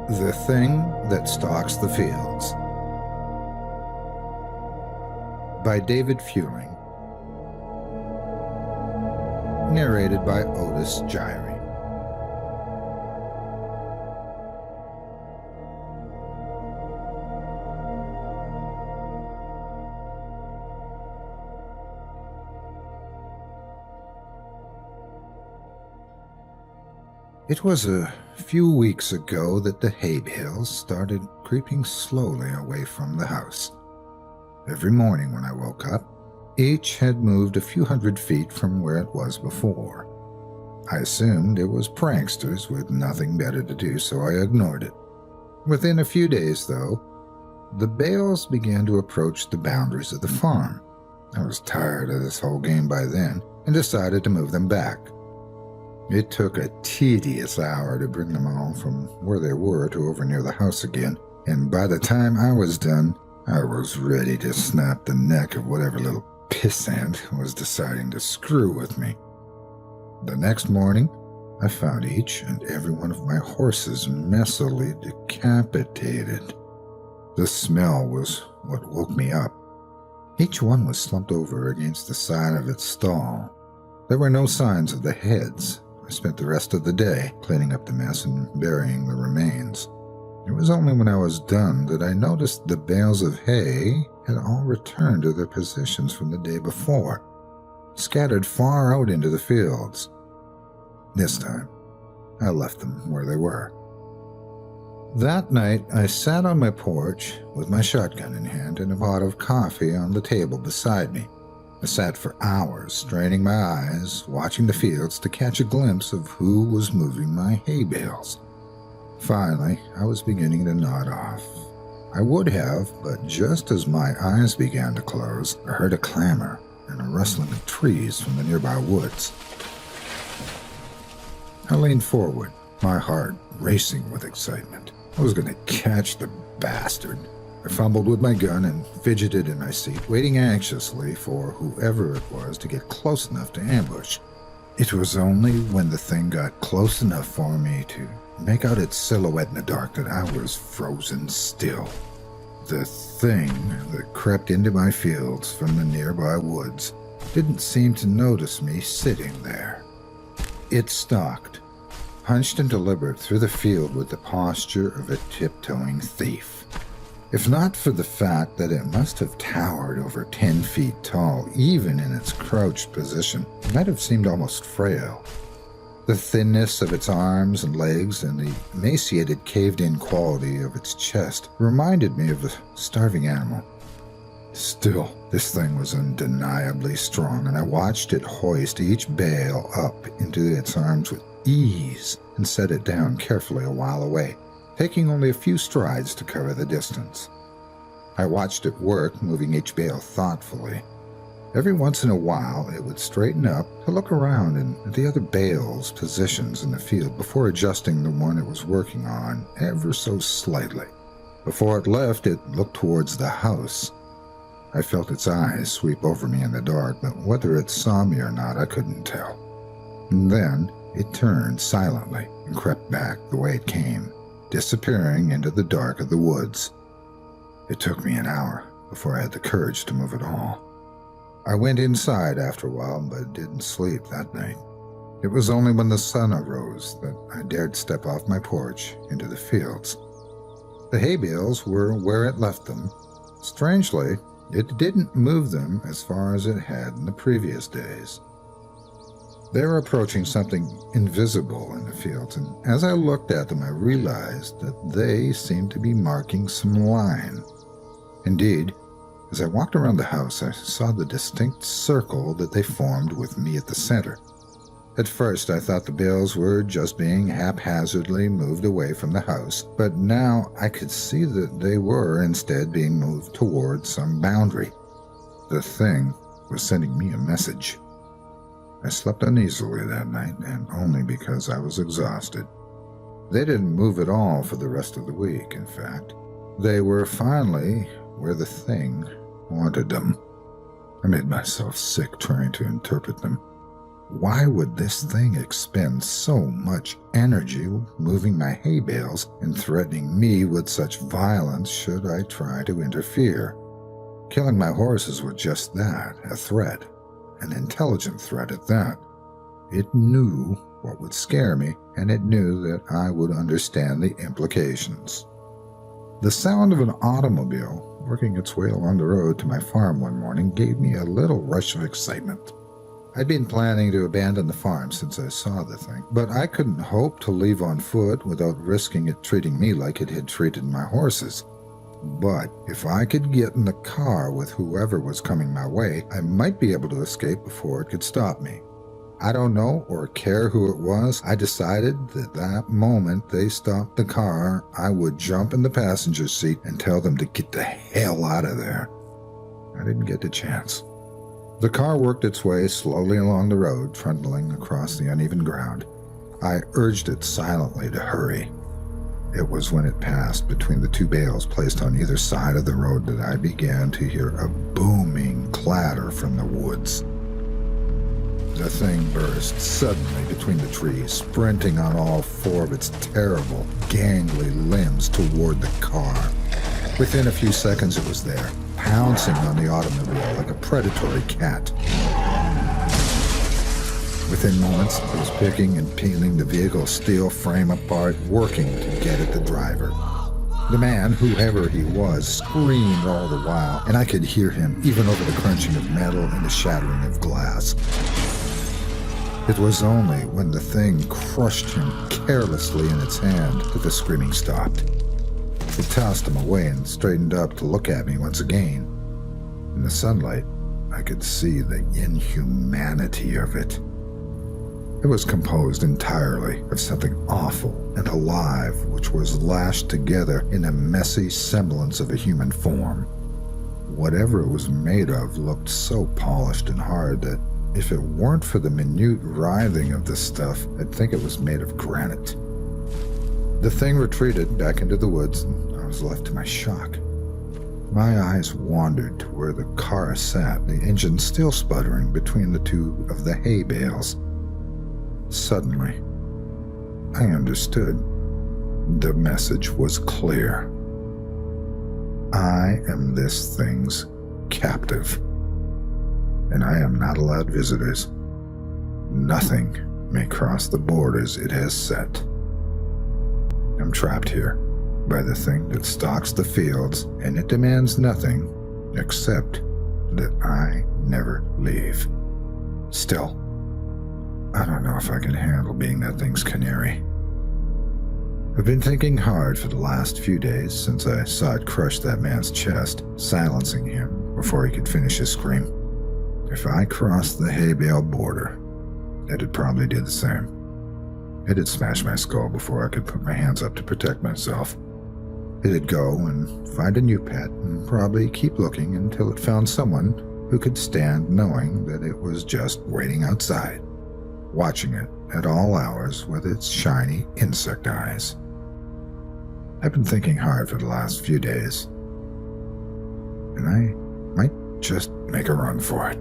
The Thing That Stalks the Fields by David Fewling. Narrated by Otis Gyrie. It was a few weeks ago that the hay bales started creeping slowly away from the house. Every morning when I woke up, each had moved a few hundred feet from where it was before. I assumed it was pranksters with nothing better to do, so I ignored it. Within a few days, though, the bales began to approach the boundaries of the farm. I was tired of this whole game by then and decided to move them back. It took a tedious hour to bring them all from where they were to over near the house again, and by the time I was done, I was ready to snap the neck of whatever little pissant was deciding to screw with me. The next morning, I found each and every one of my horses messily decapitated. The smell was what woke me up. Each one was slumped over against the side of its stall. There were no signs of the heads. I spent the rest of the day cleaning up the mess and burying the remains. It was only when I was done that I noticed the bales of hay had all returned to their positions from the day before, scattered far out into the fields. This time, I left them where they were. That night, I sat on my porch with my shotgun in hand and a pot of coffee on the table beside me. I sat for hours, straining my eyes, watching the fields to catch a glimpse of who was moving my hay bales. Finally, I was beginning to nod off. I would have, but just as my eyes began to close, I heard a clamor and a rustling of trees from the nearby woods. I leaned forward, my heart racing with excitement. I was going to catch the bastard. I fumbled with my gun and fidgeted in my seat, waiting anxiously for whoever it was to get close enough to ambush. It was only when the thing got close enough for me to make out its silhouette in the dark that I was frozen still. The thing that crept into my fields from the nearby woods didn't seem to notice me sitting there. It stalked, hunched and deliberate through the field with the posture of a tiptoeing thief. If not for the fact that it must have towered over 10 feet tall, even in its crouched position, it might have seemed almost frail. The thinness of its arms and legs and the emaciated, caved-in quality of its chest reminded me of a starving animal. Still, this thing was undeniably strong, and I watched it hoist each bale up into its arms with ease and set it down carefully a while away, taking only a few strides to cover the distance. I watched it work, moving each bale thoughtfully. Every once in a while, it would straighten up to look around at the other bales' positions in the field before adjusting the one it was working on ever so slightly. Before it left, it looked towards the house. I felt its eyes sweep over me in the dark, but whether it saw me or not, I couldn't tell. And then it turned silently and crept back the way it came, disappearing into the dark of the woods. It took me an hour before I had the courage to move at all. I went inside after a while, but didn't sleep that night. It was only when the sun arose that I dared step off my porch into the fields. The hay bales were where it left them. Strangely, it didn't move them as far as it had in the previous days. They were approaching something invisible in the fields, and as I looked at them, I realized that they seemed to be marking some line. Indeed, as I walked around the house, I saw the distinct circle that they formed with me at the center. At first, I thought the bales were just being haphazardly moved away from the house, but now I could see that they were instead being moved towards some boundary. The thing was sending me a message. I slept uneasily that night, and only because I was exhausted. They didn't move at all for the rest of the week, in fact. They were finally where the thing wanted them. I made myself sick trying to interpret them. Why would this thing expend so much energy moving my hay bales and threatening me with such violence should I try to interfere? Killing my horses was just that, a threat, an intelligent threat at that. It knew what would scare me, and it knew that I would understand the implications. The sound of an automobile working its way along the road to my farm one morning gave me a little rush of excitement. I'd been planning to abandon the farm since I saw the thing, but I couldn't hope to leave on foot without risking it treating me like it had treated my horses. But if I could get in the car with whoever was coming my way, I might be able to escape before it could stop me. I don't know or care who it was. I decided that moment they stopped the car, I would jump in the passenger seat and tell them to get the hell out of there. I didn't get the chance. The car worked its way slowly along the road, trundling across the uneven ground. I urged it silently to hurry. It was when it passed between the two bales placed on either side of the road that I began to hear a booming clatter from the woods. The thing burst suddenly between the trees, sprinting on all four of its terrible, gangly limbs toward the car. Within a few seconds it was there, pouncing on the automobile like a predatory cat. Within moments, it was picking and peeling the vehicle's steel frame apart, working to get at the driver. The man, whoever he was, screamed all the while, and I could hear him even over the crunching of metal and the shattering of glass. It was only when the thing crushed him carelessly in its hand that the screaming stopped. It tossed him away and straightened up to look at me once again. In the sunlight, I could see the inhumanity of it. It was composed entirely of something awful and alive which was lashed together in a messy semblance of a human form. Whatever it was made of looked so polished and hard that if it weren't for the minute writhing of the stuff, I'd think it was made of granite. The thing retreated back into the woods, and I was left to my shock. My eyes wandered to where the car sat, the engine still sputtering between the two of the hay bales. Suddenly, I understood. The message was clear. I am this thing's captive, and I am not allowed visitors. Nothing may cross the borders it has set. I'm trapped here by the thing that stalks the fields, and it demands nothing except that I never leave. Still, I don't know if I can handle being that thing's canary. I've been thinking hard for the last few days since I saw it crush that man's chest, silencing him before he could finish his scream. If I crossed the hay bale border, it'd probably do the same. It'd smash my skull before I could put my hands up to protect myself. It'd go and find a new pet and probably keep looking until it found someone who could stand knowing that it was just waiting outside, watching it at all hours with its shiny insect eyes. I've been thinking hard for the last few days, and I might just make a run for it.